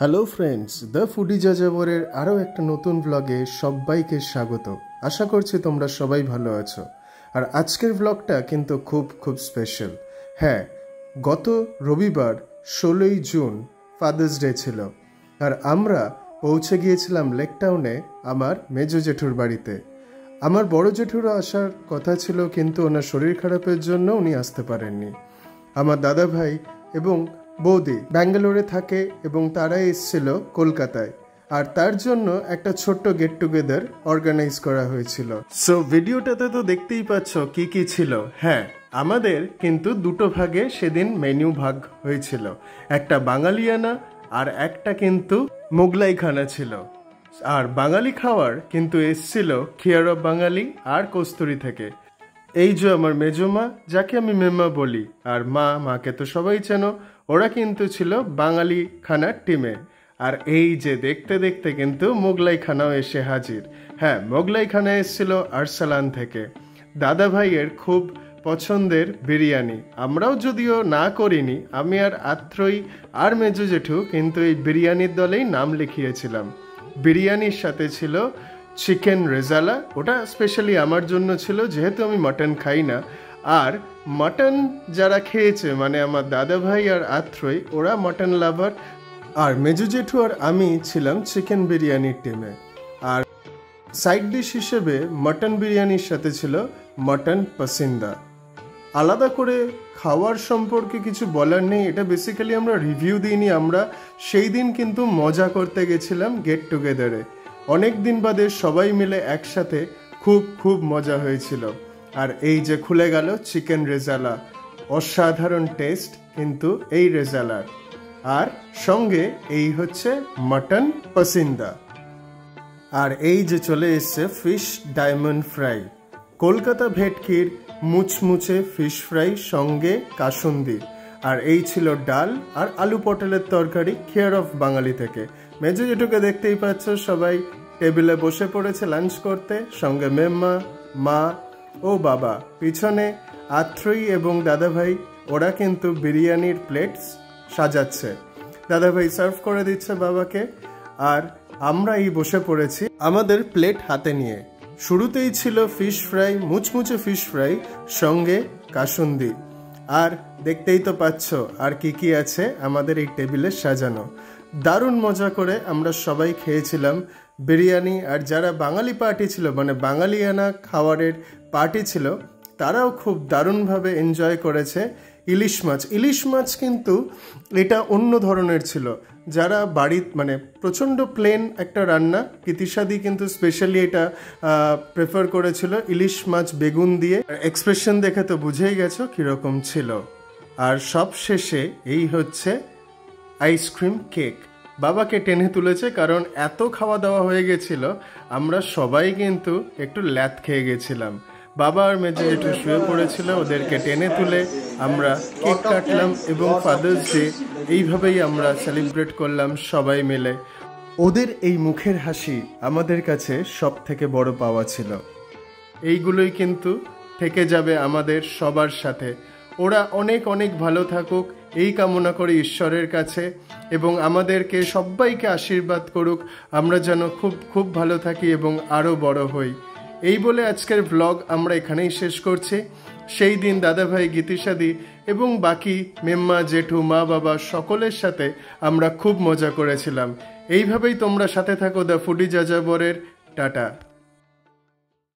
Hello friends, the foodie যাযাবরের আরও একটা নতুন ব্লগে সবাইকে স্বাগত। আশা করছি তোমরা সবাই ভালো আছো। আর আজকের ব্লগটা কিন্তু খুব খুব স্পেশাল। হ্যাঁ, গত রবিবার 16ই জুন ফাদার্স ডে ছিল, আর আমরা পৌঁছে গিয়েছিলাম লেক টাউনে আমার মেজো জেঠুর বাড়িতে। আমার বড় জেঠুরও আসার কথা ছিল, কিন্তু ওনার শরীর খারাপের জন্য উনি আসতে পারেননি। আমার দাদা ভাই এবং বৌদি ব্যাঙ্গালোরে থাকে এবং তারা এসেছিল কলকাতায়, আর তার জন্য একটা ছোট্ট গেট টুগেদার অর্গানাইজ করা হয়েছিল। সো ভিডিওটাতে তো দেখতেই পাচ্ছ কি কি ছিল। হ্যাঁ, আমাদের কিন্তু দুটো ভাগে সেদিন মেনু ভাগ হয়েছিল, একটা বাঙালিয়ানা আর একটা কিন্তু মোগলাই খানা ছিল। আর বাঙালি খাওয়ার কিন্তু এসছিল খেয়ার অফ বাঙালি আর কস্তুরি থেকে। এই যে আমার মেজমা, যাকে আমি মেম্মা বলি, আর মাকে তো সবাই চেনো, ওরা কিন্তু ছিল বাঙালি খানার টিমে। আর এই যে দেখতে দেখতে কিন্তু মোগলাই খানাও এসে হাজির। হ্যাঁ, মোগলাই খানা এসেছিল আরসালান থেকে, দাদা ভাইয়ের খুব পছন্দের বিরিয়ানি। আমরাও যদিও না করিনি, আমি আর আত্রই আর মেজো জেঠু কিন্তু এই বিরিয়ানির দলেই নাম লিখিয়েছিলাম। বিরিয়ানির সাথে ছিল চিকেন রেজালা, ওটা স্পেশালি আমার জন্য ছিল যেহেতু আমি মাটন খাই না। আর মাটন যারা খেয়েছে, মানে আমার দাদা ভাই আর আত্রই, ওরা মাটন লাভার। আর মেজো জেঠু আর আমি ছিলাম চিকেন বিরিয়ানির টিমে। আর সাইড ডিশ হিসেবে মাটন বিরিয়ানির সাথে ছিল মাটন পাসিন্দা। আলাদা করে খাওয়ার সম্পর্কে কিছু বলার নেই, এটা বেসিক্যালি আমরা রিভিউ দিইনি, আমরা সেই দিন কিন্তু মজা করতে গেছিলাম গেট টুগেদারে। অনেক দিন বাদে সবাই মিলে একসাথে খুব খুব মজা হয়েছিল। আর এই যে খুলে গেল চিকেন রেজালা, অসাধারণ টেস্ট কিন্তু এই রেজালার। আর সঙ্গে এই হচ্ছে মাটন পাসিন্দা। আর এই যে চলে এসছে ফিশ ডায়মন্ড ফ্রাই, কলকাতা ভেটকির মুচমুচে ফিশ ফ্রাই সঙ্গে কাসুন্দি। আর এই ছিল ডাল আর আলু পটলের তরকারি খেয়ার অফ বাঙালি থেকে। মেজো জেঠুকে দেখতেই পাচ্ছ, সবাই টেবিলে বসে পড়েছে লাঞ্চ করতে, সঙ্গে মেম্মা, মা ও বাবা। পিছনে আত্রই এবং দাদাভাই, ওরা কিন্তু বিরিয়ানির প্লেটস সাজাচ্ছে। দাদাভাই সার্ভ করে দিচ্ছে বাবাকে, আর আমরা এই বসে পড়েছি আমাদের প্লেট হাতে নিয়ে। শুরুতেই ছিল ফিশ ফ্রাই, মুচমুচে ফিশ ফ্রাই সঙ্গে কাসুন্দি। আর দেখতেই তো পাচ্ছ আর কি কি আছে আমাদের এই টেবিলে সাজানো। দারুণ মজা করে আমরা সবাই খেয়েছিলাম বিরিয়ানি। আর যারা বাঙালি পার্টি ছিল, মানে বাঙালিয়ানা খাবারের পার্টি ছিল, তারাও খুব দারুণভাবে এনজয় করেছে। ইলিশ মাছ কিন্তু এটা অন্য ধরনের ছিল। যারা বাড়ির মানে প্রচণ্ড প্লেন একটা রান্না, কৃতিসাদি কিন্তু স্পেশালি এটা প্রেফার করেছিল ইলিশ মাছ বেগুন দিয়ে। এক্সপ্রেশন দেখে তো বুঝেই গেছো কীরকম ছিল। আর সব শেষে এই হচ্ছে আইসক্রিম কেক, বাবাকে টেনে তুলেছে, কারণ এত খাওয়া দাওয়া হয়ে গেছিল, আমরা সবাই কিন্তু একটু ল্যাথ খেয়ে গেছিলাম। বাবা আর মেজো জেঠু শুয়ে পড়েছিল, ওদেরকে টেনে তুলে আমরা কেক কাটলাম এবং ফাদার্স ডে এইভাবেই আমরা সেলিব্রেট করলাম সবাই মিলে। ওদের এই মুখের হাসি আমাদের কাছে সব থেকে বড় পাওয়া ছিল। এইগুলোই কিন্তু থেকে যাবে আমাদের সবার সাথে। ওরা অনেক অনেক ভালো থাকুক এই কামনা করি ঈশ্বরের কাছে, এবং আমাদেরকে সবাইকে আশীর্বাদ করুক, আমরা যেন খুব খুব ভালো থাকি এবং আরও বড় হই। এই বলে আজকের ব্লগ আমরা এখানেই শেষ করছি। সেই দিন দাদাভাই, গীতিসাদি এবং বাকি মেম্মা, জেঠু, মা, বাবা সকলের সাথে আমরা খুব মজা করেছিলাম। এইভাবেই তোমরা সাথে থাকো দ্য ফুডি যাযাবরের। টাটা।